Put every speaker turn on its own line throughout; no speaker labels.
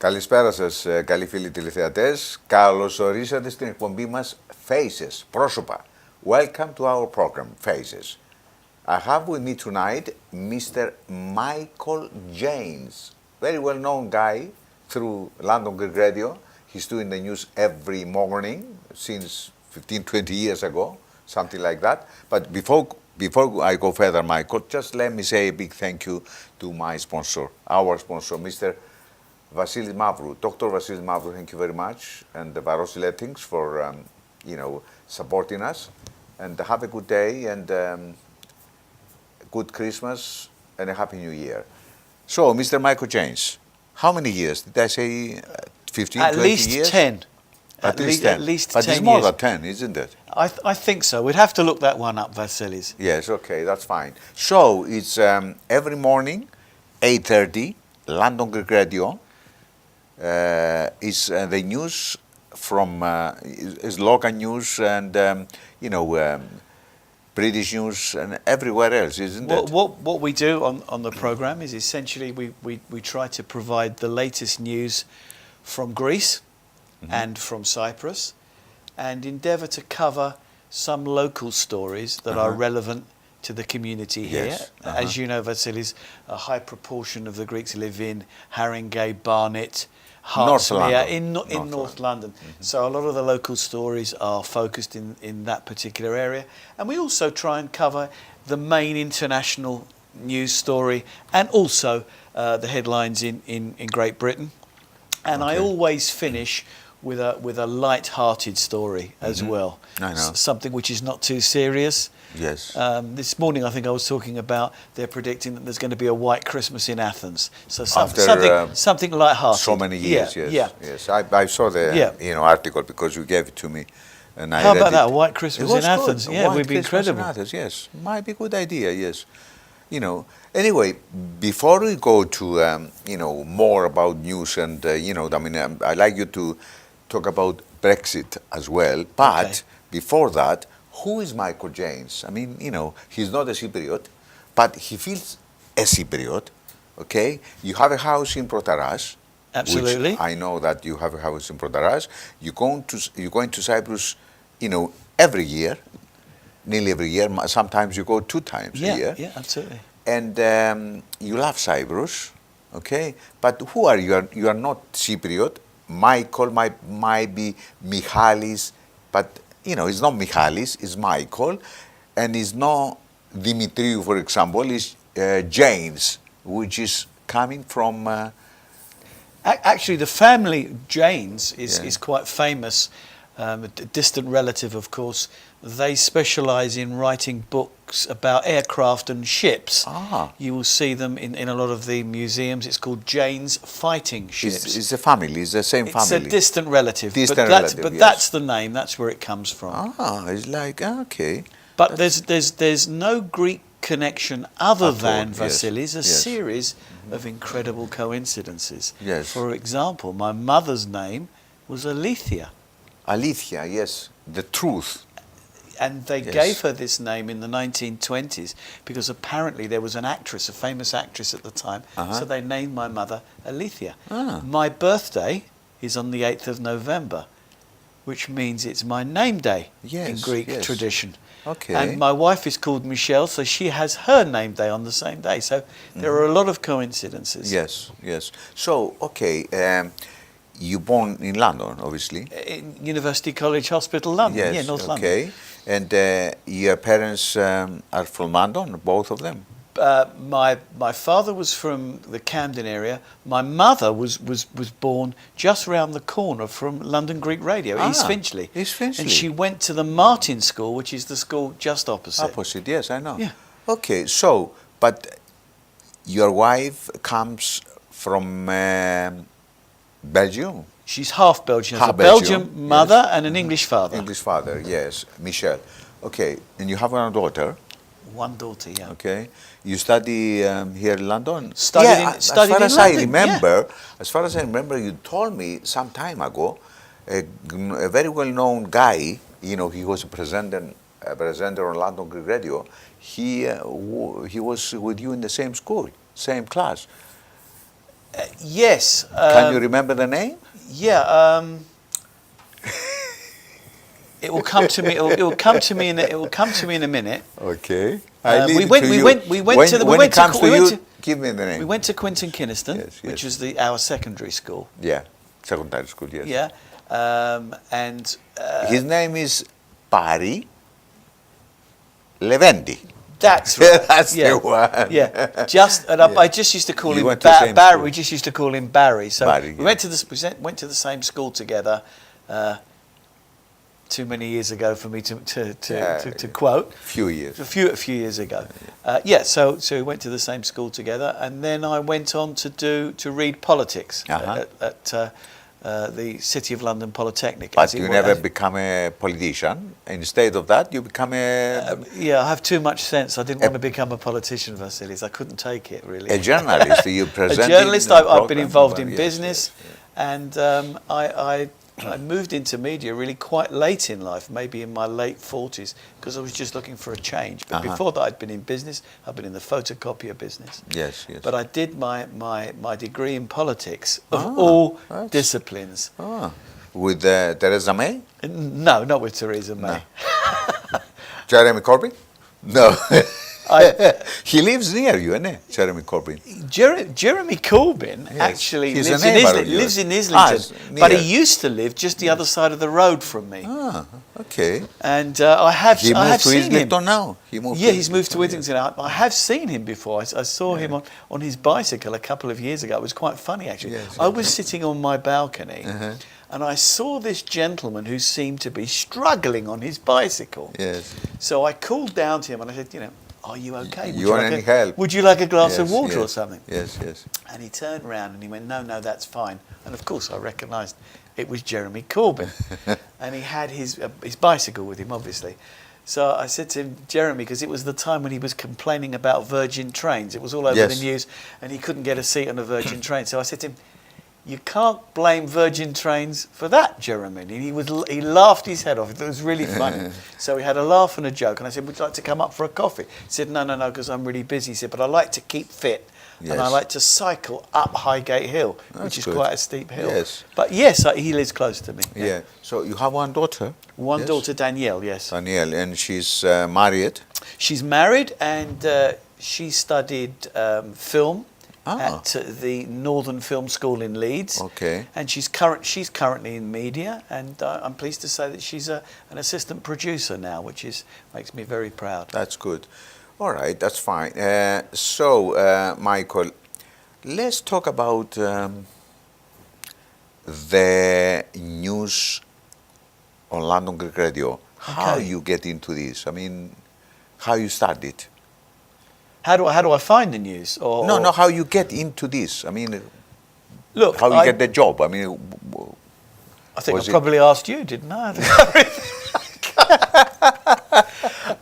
Καλησπέρα σας, καλοί φίλοι τηλεθεατές. Καλώς ορίσατε στην εκπομπή μας Faces, πρόσωπα. Welcome to our program, Faces. I have with me tonight Mr. Michael James, very well-known guy through London Greek Radio. He's doing the news every morning since 15-20 years ago, something like that. But before I go further, Michael, just let me say a big thank you to my sponsor, our sponsor, Mr. Vasilis Panayi, Dr. Vasilis Panayi, thank you very much, and the Vasilis for supporting us. And have a good day and good Christmas and a happy New Year. So, Mr. Michael James, how many years? Did I say 15,
at
20
least
years?
10.
At least 10.
At least 10
but it's more than 10, isn't it?
I think so. We'd have to look that one up, Vasilis.
Yes, okay, that's fine. So, it's every morning, 8:30, London Greek Radio. Is the news from is local news and British news and everywhere else, isn't it?
What we do on the program is essentially we try to provide the latest news from Greece and from Cyprus, and endeavour to cover some local stories that are relevant to the community here.
Yes.
As you know, Vasilis, a high proportion of the Greeks live in Haringey, Barnet, Hertfordshire, in North London. So a lot of the local stories are focused in that particular area. And we also try and cover the main international news story and also the headlines in Great Britain. And I always finish with a light-hearted story as well.
I know.
Something which is not too serious.
Yes.
This morning I think I was talking about they're predicting that there's going to be a white Christmas in Athens. So something light-hearted.
So many years, yes. I saw the article because you gave it to me. And I
How
read
about
it.
that, a white Christmas in Athens?
Good.
Yeah,
White
it would be
Christmas
incredible.
in Athens, yes. Might be a good idea, yes. Anyway, before we go to, more about news and, I'd like you to talk about Brexit as well. But before that, who is Michael James? I mean, he's not a Cypriot, but he feels a Cypriot, okay? You have a house in Protaras.
Absolutely.
Which I know that you have a house in Protaras. You're going to Cyprus, every year, nearly every year. Sometimes you go 2 times a year.
Yeah, absolutely.
And you love Cyprus, okay? But who are you? You are not Cypriot. Michael might be Michalis, but it's not Michalis, it's Michael, and it's not Dimitriou, for example, it's James, which is coming from...
Actually, the family Janes is quite famous, a distant relative, of course. They specialise in writing books about aircraft and ships. You will see them in a lot of the museums. It's called Jane's Fighting Ships.
It's a family, it's the same family.
It's a distant relative. But that's the name, that's where it comes from.
It's like, okay.
But there's no Greek connection other than Vasilis, a series of incredible coincidences.
Yes.
For example, my mother's name was Alethea.
Alethea, yes, the truth.
And they gave her this name in the 1920s because apparently there was an actress, a famous actress at the time, so they named my mother Alethea. My birthday is on the 8th of November, which means it's my name day in Greek tradition.
Okay.
And my wife is called Michelle, so she has her name day on the same day. So there are a lot of coincidences.
Yes. So, okay, you born in London, obviously.
In University College Hospital, London, North London.
Okay. And your parents are from London, both of them?
My father was from the Camden area. My mother was born just round the corner from London Greek Radio, East Finchley.
East Finchley.
And she went to the Martin School, which is the school just opposite.
Opposite, yes, I know.
Yeah.
Okay, so, but your wife comes from Belgium?
She's half Belgian. Has a Belgian mother and an English father.
English father, yes, Michelle. Okay, and you have one daughter?
One daughter, yeah.
Okay. You study here in London?
Studied in London,
As far as I remember, you told me some time ago, a very well-known guy, he was a presenter on London Greek Radio. He was with you in the same school, same class.
Yes.
Can you remember the name?
Yeah. It will come to me. It will come to me in a minute.
Okay.
We went to the.
Give me the name.
We went to Quinton Kynaston, which was our secondary school.
Yeah, secondary school. Yes.
Yeah. And
his name is Pari Levendi.
That's right.
That's the one.
Yeah. I just used to call him Barry. We just used to call him Barry. So
Barry,
we went to the same school together. Too many years ago for me to quote.
Few years.
A few years ago. So we went to the same school together, and then I went on to read politics at the City of London Polytechnic.
But you never become a politician. Instead of that, you become a...
I have too much sense. I didn't want to become a politician, Vasilis. I couldn't take it, really.
A journalist. You present.
A journalist. I've been involved in business, and I moved into media really quite late in life, maybe in my late 40s, because I was just looking for a change. But before that, I'd been in business. I'd been in the photocopier business.
Yes.
But I did my degree in politics of all disciplines.
With Theresa May?
No, not with Theresa May.
No. Jeremy Corbyn? No. He lives near you, isn't he? Jeremy Corbyn.
Jeremy Corbyn actually lives in Islington, but he used to live just the other side of the road from me.
Okay.
And I have
seen him.
He moved to
Islington now.
He's moved to Islington. I have seen him before. I saw him on his bicycle a couple of years ago. It was quite funny, actually. I was sitting on my balcony. And I saw this gentleman who seemed to be struggling on his bicycle.
Yes.
So I called down to him and I said, are you okay?
You want any help?
Would you like a glass of water or something?
Yes.
And he turned around and he went, no, that's fine. And of course I recognised it was Jeremy Corbyn. And he had his bicycle with him, obviously. So I said to him, Jeremy, because it was the time when he was complaining about Virgin trains. It was all over the news and he couldn't get a seat on a Virgin train. So I said to him, you can't blame Virgin trains for that, Jeremy. And he laughed his head off. It was really funny. So we had a laugh and a joke. And I said, would you like to come up for a coffee? He said, no, because I'm really busy. He said, but I like to keep fit. And I like to cycle up Highgate Hill, which is quite a steep hill.
Yes.
But yes, he lives close to me.
Yeah. So you have one daughter?
One daughter, Danielle, yes.
Danielle, and she's married?
She's married and she studied film. At the Northern Film School in Leeds. Okay. And she's currently in media, and I'm pleased to say that she's an assistant producer now, which makes me very proud.
That's good. All right, that's fine. So, Michael, let's talk about the news on London Greek Radio. How you get into this? I mean, how you started?
How do I find the news?
No, how you get into this? I mean,
look,
how you get the job? I mean,
I think I probably asked you, didn't I?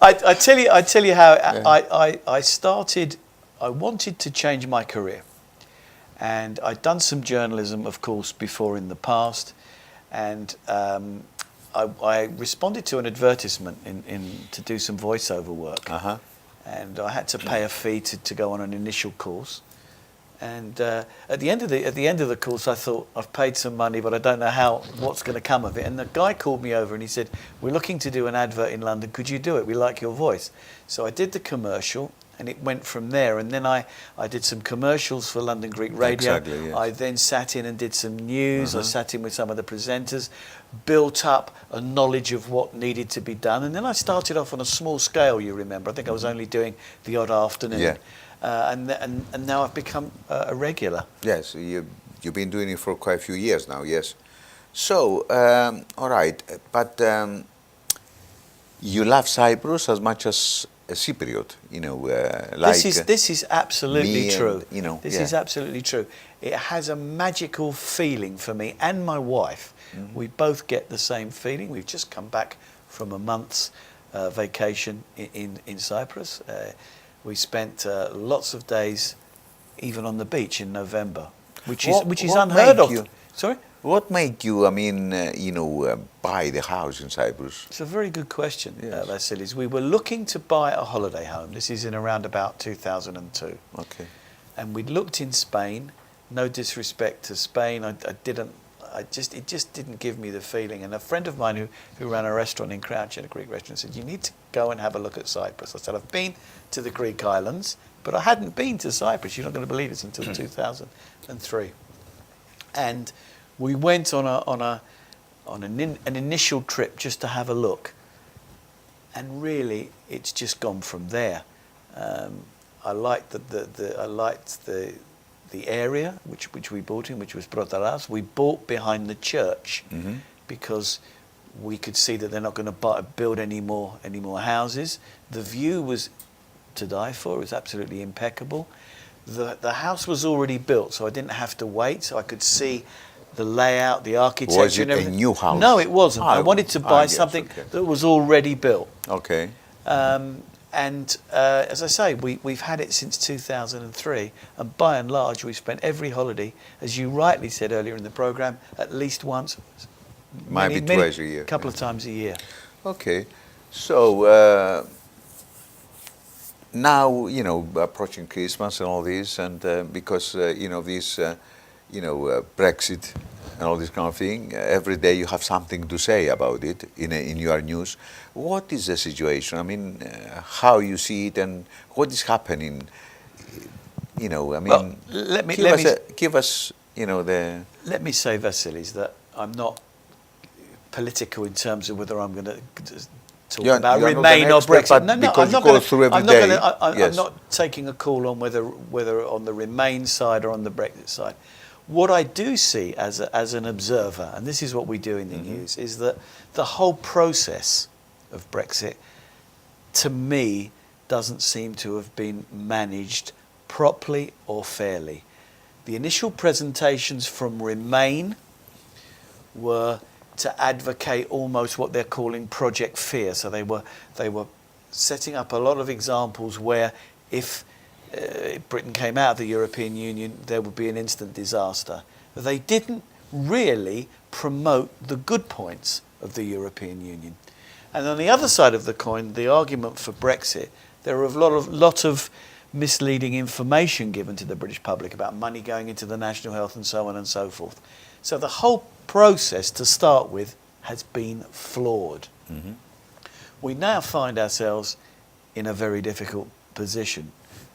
I tell you how I started. I wanted to change my career, and I'd done some journalism, of course, before in the past, and I responded to an advertisement to do some voiceover work. And I had to pay a fee to go on an initial course. And at the end of the course, I thought, I've paid some money, but I don't know what's going to come of it. And the guy called me over and he said, we're looking to do an advert in London. Could you do it? We like your voice. So I did the commercial, and it went from there. And then I did some commercials for London Greek Radio.
Exactly, yes.
I then sat in and did some news. I sat in with some of the presenters, built up a knowledge of what needed to be done. And then I started off on a small scale, you remember. I think I was only doing the odd afternoon. Yeah. And now I've become a regular.
Yes, you've been doing it for quite a few years now, yes. So, all right, but you love Cyprus as much as a Cypriot, like...
This is absolutely true.
This
is absolutely true. It has a magical feeling for me and my wife. We both get the same feeling. We've just come back from a month's vacation in Cyprus. We spent lots of days even on the beach in November, which is unheard of. Sorry?
What made you, buy the house in Cyprus?
It's a very good question, Vasilis. We were looking to buy a holiday home. This is in around about 2002.
Okay.
And we'd looked in Spain, no disrespect to Spain, it just didn't give me the feeling. And a friend of mine who ran a restaurant in Crouch, a Greek restaurant, said, you need to go and have a look at Cyprus. I said, I've been to the Greek islands, but I hadn't been to Cyprus. You're not going to believe it, until 2003. And we went on an initial trip just to have a look. And really, it's just gone from there. I liked the area which we bought in, which was Protaras. We bought behind the church because we could see that they're not going to build any more houses. The view was to die for. It was absolutely impeccable. The house was already built, so I didn't have to wait. So I could see the layout, the architecture.
Was it
and everything.
a new house?
No, it wasn't. I wanted to buy something that was already built.
Okay.
And as I say, we've had it since 2003, and by and large, we've spent every holiday, as you rightly said earlier in the program, at least once,
maybe twice a year,
a couple of times a year.
Okay, so now approaching Christmas and all this, and because this Brexit and all this kind of thing, every day you have something to say about it in your news. What is the situation? I mean, how you see it and what is happening?
Well,
give us the.
Let me say, Vasilis, that I'm not political in terms of whether I'm going to talk about Remain or Brexit. No, I'm not going to. I'm not taking a call on whether on the Remain side or on the Brexit side. What I do see as an observer, and this is what we do in the news, is that the whole process of Brexit, to me, doesn't seem to have been managed properly or fairly. The initial presentations from Remain were to advocate almost what they're calling Project Fear. So they were setting up a lot of examples where if Britain came out of the European Union, there would be an instant disaster. They didn't really promote the good points of the European Union. And on the other side of the coin, the argument for Brexit, there are a lot of misleading information given to the British public about money going into the national health and so on and so forth. So the whole process, to start with, has been flawed. We now find ourselves in a very difficult position.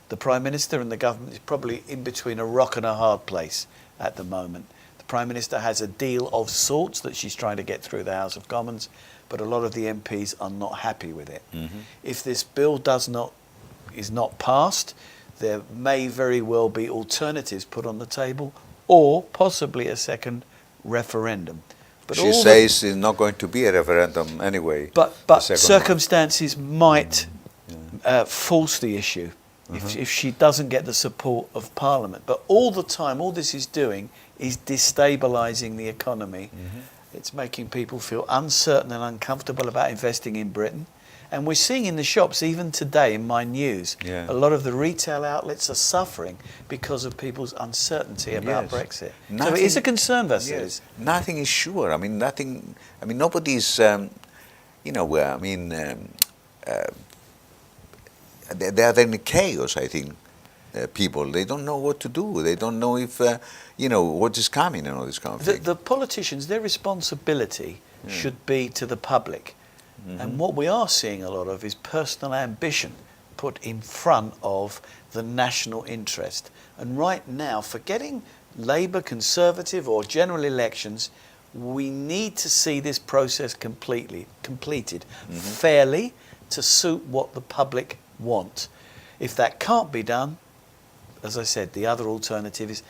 The Prime Minister and the government is probably in between a rock and a hard place at the moment. The Prime Minister has a deal of sorts that she's trying to get through the House of Commons, but a lot of the MPs are not happy with it. If this bill is not passed, there may very well be alternatives put on the table, or possibly a second referendum. But
she says it's not going to be a referendum anyway.
But circumstances might force the issue if she doesn't get the support of Parliament. But all the time, all this is doing is destabilising the economy. It's making people feel uncertain and uncomfortable about investing in Britain. And we're seeing in the shops, even today in my news, a lot of the retail outlets are suffering because of people's uncertainty about Brexit. So it is a concern, Vasilis.
Nothing is sure. I mean, nothing. I mean, nobody's. They are in chaos. I think people, they don't know what to do. They don't know if what is coming and all this kind of thing.
The politicians, their responsibility should be to the public. And what we are seeing a lot of is personal ambition put in front of the national interest. And right now, forgetting Labour, Conservative or general elections, we need to see this process completed fairly to suit what the public want. If that can't be done, as I said, the other alternative is,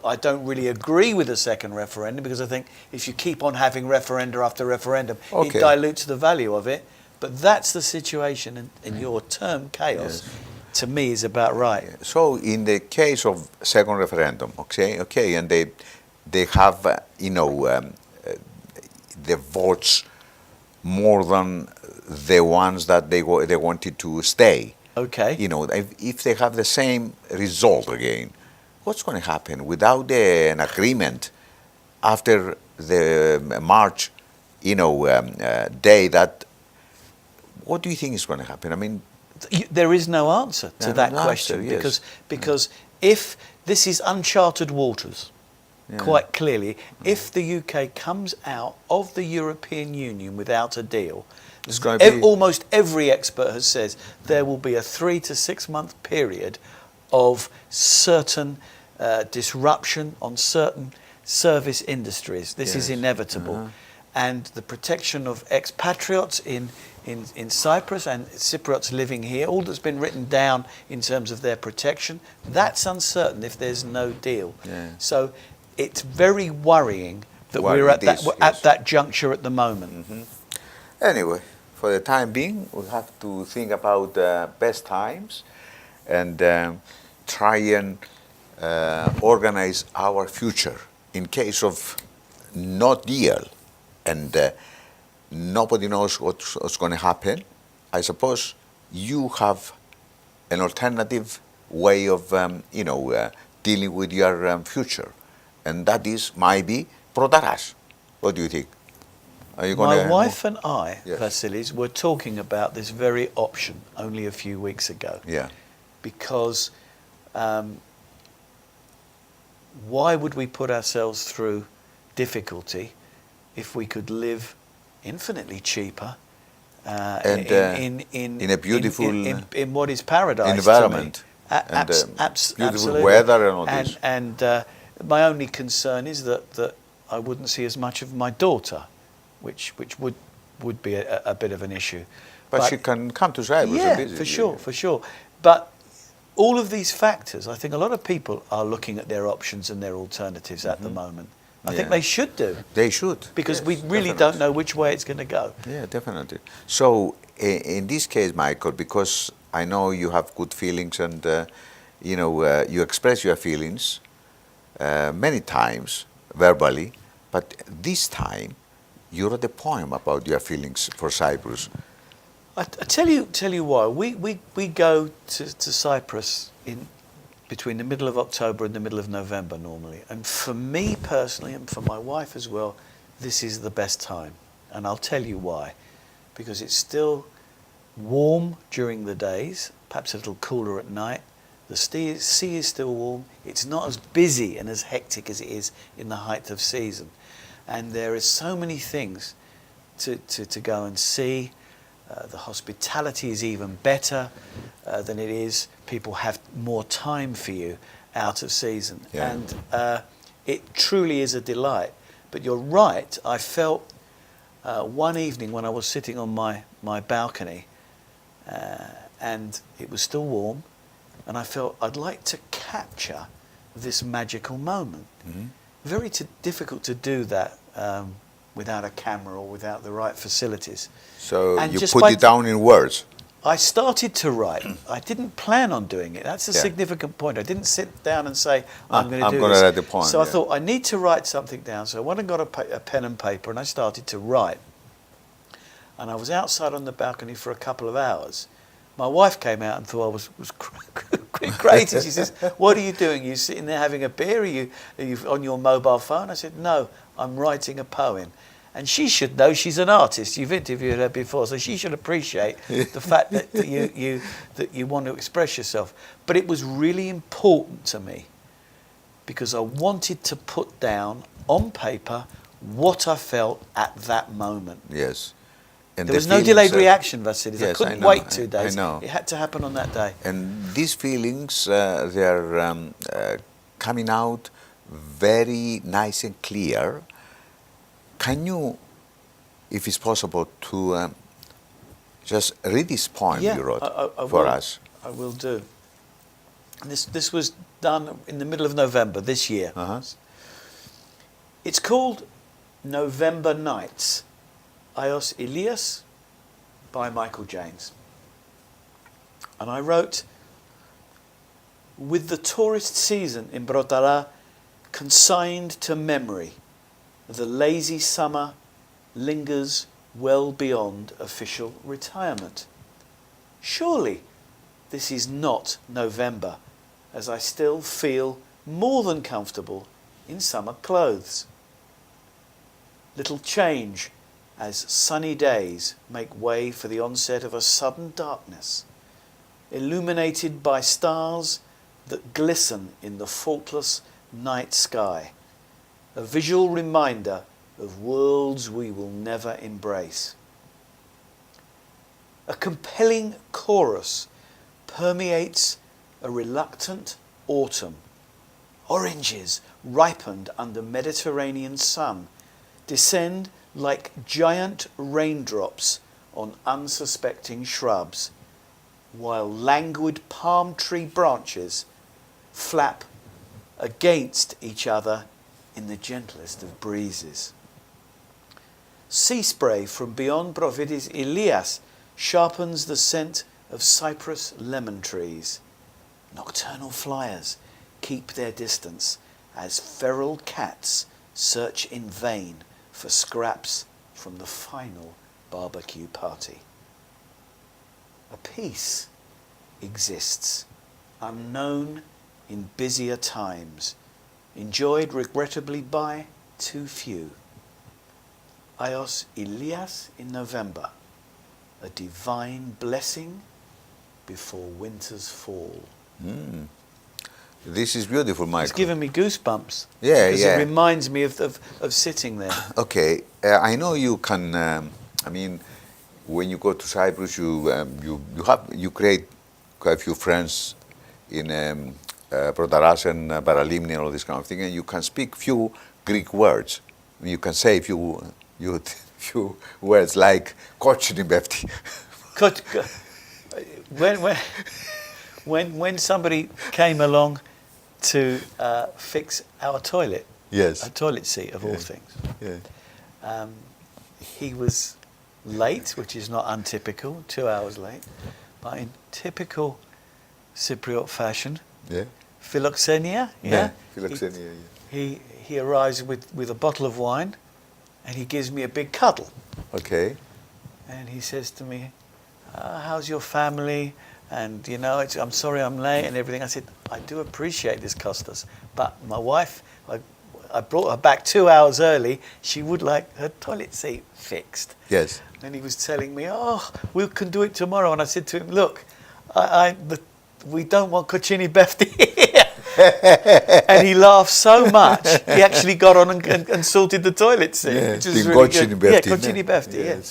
I don't really agree with a second referendum, because I think if you keep on having referenda after referendum, it dilutes the value of it. But that's the situation, and your term chaos, to me, is about right.
So in the case of second referendum, and they have, the votes more than the ones that they wanted to stay.
Okay.
If they have the same result again, what's going to happen without an agreement after the March, day? That what do you think is going to happen? I mean,
there is no answer to that question, because if this is uncharted waters, quite clearly, if the UK comes out of the European Union without a deal, almost every expert has said there will be a 3 to 6 month period of certain disruption on certain service industries. This is inevitable. And the protection of expatriates in Cyprus and Cypriots living here, all that's been written down in terms of their protection, that's uncertain if there's no deal. So it's very worrying that we're at that juncture at the moment.
Anyway, for the time being, we have to think about best times and try and organize our future in case of no deal. And nobody knows what's going to happen. I suppose you have an alternative way of, dealing with your future, and that is maybe προταράς. What do you think? Are you
My wife and I, Vasilis, were talking about this very option only a few weeks ago.
Yeah.
Because why would we put ourselves through difficulty if we could live infinitely cheaper
and in a beautiful
in what is paradise
environment and beautiful
absolutely.
weather and all this.
And my only concern is that I wouldn't see as much of my daughter, which would be a bit of an issue.
But she can come to Cyprus.
Yeah, for sure. But all of these factors, I think a lot of people are looking at their options and their alternatives at the moment. I think they should do.
They should.
Because we really don't know which way it's going to go.
Yeah, definitely. So in this case, Michael, because I know you have good feelings and, you express your feelings many times verbally, but this time you wrote a poem about your feelings for Cyprus.
I tell you why. We go to Cyprus between the middle of October and the middle of November normally. And for me personally, and for my wife as well, this is the best time. And I'll tell you why. Because it's still warm during the days, perhaps a little cooler at night. The sea is still warm. It's not as busy and as hectic as it is in the height of season. And there is so many things to go and see. The hospitality is even better than it is. People have more time for you out of season. Yeah. And it truly is a delight. But you're right, I felt one evening when I was sitting on my balcony and it was still warm, and I felt I'd like to capture this magical moment. Very difficult to do that without a camera or without the right facilities.
So and you put it down in words?
I started to write. I didn't plan on doing it. That's a significant point. I didn't sit down and say, I'm going to do this.
Write the poem,
so I thought, I need to write something down. So I went and got a pen and paper and I started to write. And I was outside on the balcony for a couple of hours. My wife came out and thought I was crazy. She says, what are you doing? Are you sitting there having a beer? Are you on your mobile phone? I said, no, I'm writing a poem. And she should know, she's an artist. You've interviewed her before, so she should appreciate the fact that you want to express yourself. But it was really important to me because I wanted to put down on paper what I felt at that moment.
Yes. And
there was no delayed reaction, Vasilis.
Yes,
I couldn't wait 2 days.
I know.
It had to happen on that day.
And these feelings, they're coming out very nice and clear. Can you, if it's possible, to just read this poem you wrote for us?
I will do. This was done in the middle of November this year. It's called November Nights, Ios Elias by Michael James. And I wrote, with the tourist season in Protara consigned to memory, the lazy summer lingers well beyond official retirement. Surely this is not November, as I still feel more than comfortable in summer clothes. Little change as sunny days make way for the onset of a sudden darkness, illuminated by stars that glisten in the faultless night sky, a visual reminder of worlds we will never embrace. A compelling chorus permeates a reluctant autumn. Oranges ripened under Mediterranean sun descend like giant raindrops on unsuspecting shrubs, while languid palm tree branches flap against each other in the gentlest of breezes. Sea spray from beyond Prophetess Elias sharpens the scent of cypress lemon trees. Nocturnal flyers keep their distance as feral cats search in vain for scraps from the final barbecue party. A peace exists, unknown in busier times, enjoyed regrettably by too few. Ios Elias in November, a divine blessing before winter's fall.
Mm. This is beautiful, Michael.
It's giving me goosebumps.
Yeah,
because
yeah.
it reminds me of sitting there.
Okay, I know you can. I mean, when you go to Cyprus, you create quite a few friends in Protaras and Paralimni and all this kind of thing, and you can speak few Greek words. You can say few words like "kochini befti."
When somebody came along to fix our toilet,
Yes.
a toilet seat of all things,
Yeah.
he was late, which is not untypical, 2 hours late, but in typical Cypriot fashion,
Yeah.
philoxenia,
Philoxenia.
he arrives with a bottle of wine, and he gives me a big cuddle,
Okay.
and he says to me, how's your family? And, you know, I'm sorry I'm late and everything. I said, I do appreciate this, Costas, but my wife, I brought her back 2 hours early. She would like her toilet seat fixed.
Yes.
And he was telling me, we can do it tomorrow. And I said to him, look, we don't want Kochini Befti here. And he laughed so much, he actually got on and sorted the toilet seat, which was really good. Yeah, Kochini Befti, yes.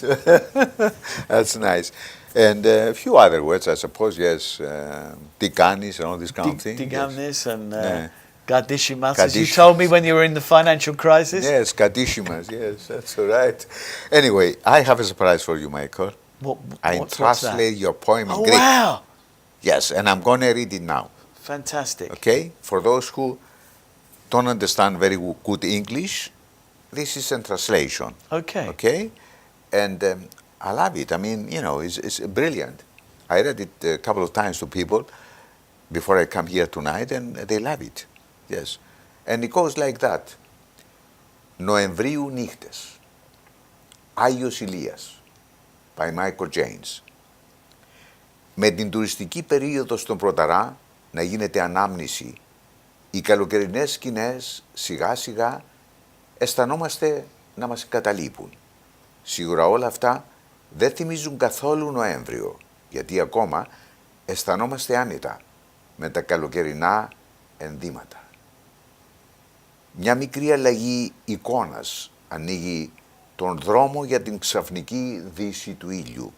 That's nice. And a few other words, I suppose, yes. Tikanis and all these kind of things.
Tikanis and Gadishimas, as you told me when you were in the financial crisis.
Yes, Gadishimas, yes, that's all right. Anyway, I have a surprise for you, Michael.
What's
translate your poem in Greek.
Wow!
Yes, and I'm going to read it now.
Fantastic.
Okay? For those who don't understand very good English, this is a translation.
Okay.
Okay? And I love it. I mean, you know, it's brilliant. I read it a couple of times to people before I come here tonight, and they love it. Yes. And it goes like that. Νοεμβρίου νύχτες. Άγιος Ηλίας. By Michael James. Με την τουριστική περίοδο στον Πρωταρά να γίνεται ανάμνηση, οι καλοκαιρινές σκηνές σιγά σιγά αισθανόμαστε να μας καταλείπουν. Σίγουρα όλα αυτά δεν θυμίζουν καθόλου Νοέμβριο, γιατί ακόμα αισθανόμαστε άνετα με τα καλοκαιρινά ενδύματα. Μια μικρή αλλαγή εικόνας ανοίγει τον δρόμο για την ξαφνική δύση του ήλιου.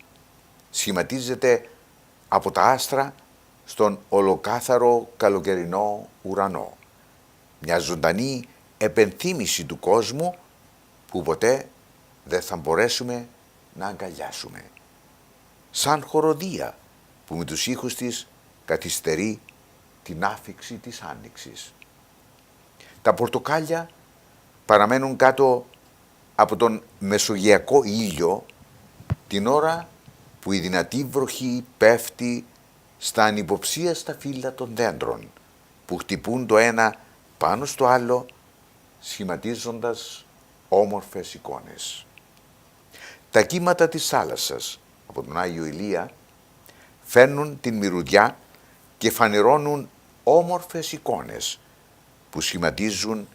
Σχηματίζεται από τα άστρα στον ολοκάθαρο καλοκαιρινό ουρανό. Μια ζωντανή επενθύμηση του κόσμου που ποτέ δεν θα μπορέσουμε να αγκαλιάσουμε. Σαν χοροδία που με τους ήχους της καθυστερεί την άφιξη της άνοιξης. Τα πορτοκάλια παραμένουν κάτω από τον μεσογειακό ήλιο την ώρα που η δυνατή βροχή πέφτει στα ανυποψίαστα φύλλα των δέντρων που χτυπούν το ένα πάνω στο άλλο σχηματίζοντας όμορφες εικόνες. Τα κύματα της θάλασσας από τον Άγιο Ηλία φέρνουν την μυρωδιά και φανερώνουν όμορφες εικόνες που σχηματίζουν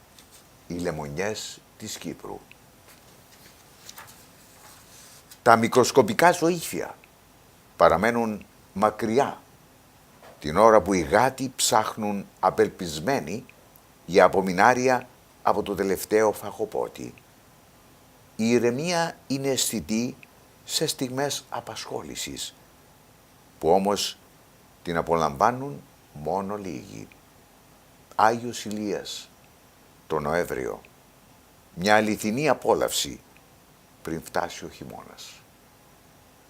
οι λεμονιές της Κύπρου. Τα μικροσκοπικά ζωήφια παραμένουν μακριά την ώρα που οι γάτοι ψάχνουν απελπισμένοι για απομεινάρια από το τελευταίο φαγοπότη. Η ηρεμία είναι αισθητή σε στιγμές απασχόλησης, που όμως την απολαμβάνουν μόνο λίγοι. Άγιος Ηλίας, το Νοέμβριο. Μια αληθινή απόλαυση πριν φτάσει ο χειμώνας.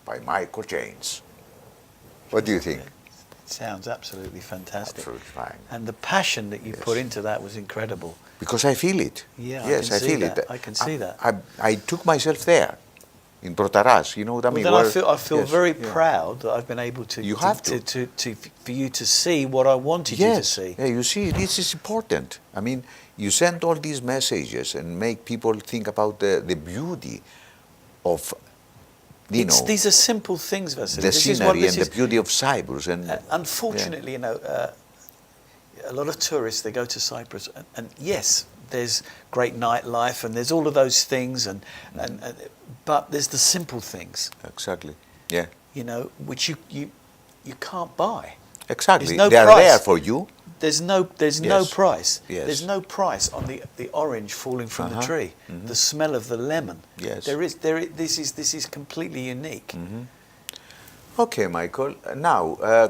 By Michael James. What do you think?
It sounds absolutely fantastic.
Absolutely fine.
And the passion that you put into that was incredible.
Because I feel it.
Yeah,
Yes,
I
I feel
that.
it.
I can see that.
I took myself there, in Protaras. You know what I mean?
Well, then I feel very proud that I've been able to.
You have
for you to see what I wanted you to see.
Yeah, you see, this is important. I mean, you send all these messages and make people think about the beauty of.
These are simple things, Vasilis.
The scenery and the beauty of Cyprus. And
unfortunately, a lot of tourists, they go to Cyprus, and yes, there's great nightlife and there's all of those things, but there's the simple things.
Exactly. Yeah.
Which you can't buy.
Exactly.
No
they are
price.
there for you.
There's no price.
Yes.
There's no price on the orange falling from the tree. Mm-hmm. The smell of the lemon.
Yes.
This is completely unique.
Mm-hmm. Okay, Michael. Now,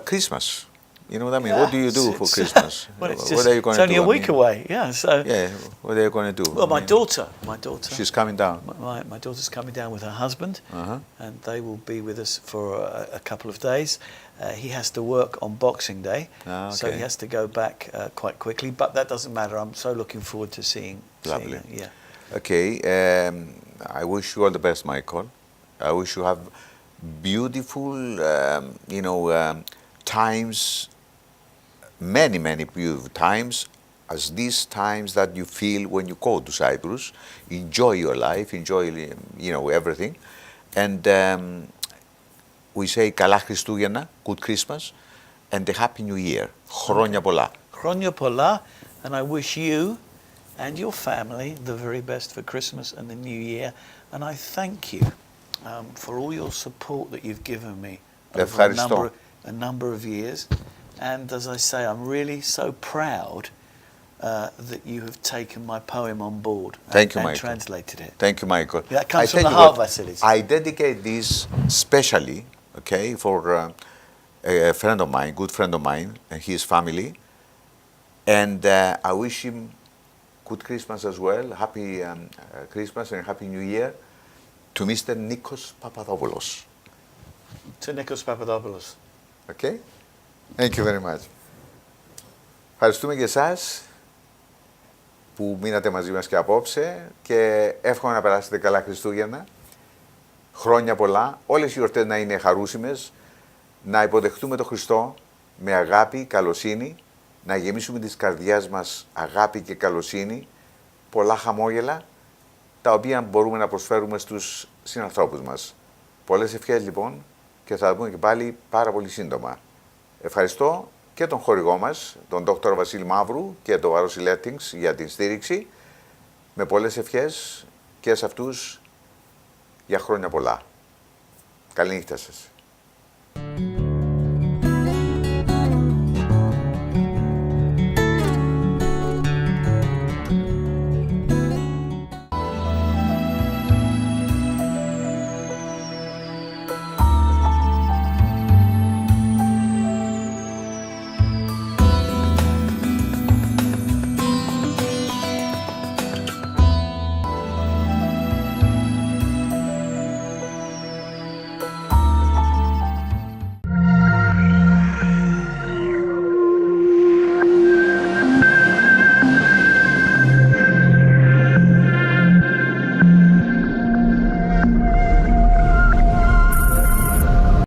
Christmas. You know what I mean? What do you do for Christmas?
Well,
what are you going to do?
It's only a week away. Yeah. So.
Yeah. What are you going to do?
Well, my daughter.
She's coming down.
My daughter's coming down with her husband, and they will be with us for a couple of days. He has to work on Boxing Day, so he has to go back quite quickly. But that doesn't matter. I'm so looking forward to seeing.
Lovely.
Yeah.
Okay. I wish you all the best, Michael. I wish you have beautiful, times. Many beautiful times, as these times that you feel when you go to Cyprus. Enjoy your life, enjoy everything, and we say Καλά Χριστούγεννα, good Christmas, and a Happy New Year. Χρόνια πολλά.
Χρόνια πολλά, and I wish you and your family the very best for Christmas and the New Year, and I thank you for all your support that you've given me over a number of years. And as I say, I'm really so proud that you have taken my poem on board and translated it.
Thank you, Michael.
That comes from the heart, Vasilis.
I dedicate this specially, for a friend of mine, good friend of mine, and his family. And I wish him good Christmas as well, happy Christmas and Happy New Year, to Mr. Nikos Papadopoulos.
To Nikos Papadopoulos.
Okay? Thank you very much. Ευχαριστούμε και εσάς που μείνατε μαζί μας και απόψε και εύχομαι να περάσετε καλά Χριστούγεννα, χρόνια πολλά, όλες οι γιορτές να είναι χαρούσιμες, να υποδεχτούμε τον Χριστό με αγάπη, καλοσύνη, να γεμίσουμε τις καρδιάς μας αγάπη και καλοσύνη, πολλά χαμόγελα, τα οποία μπορούμε να προσφέρουμε στους συνανθρώπους μας. Πολλές ευχές λοιπόν και θα τα πούμε και πάλι πάρα πολύ σύντομα. Ευχαριστώ και τον χορηγό μας, τον Δ. Βασίλη Μαύρου και το Vasilis για την στήριξη. Με πολλές ευχές και σε αυτούς για χρόνια πολλά. Καλή νύχτα σας.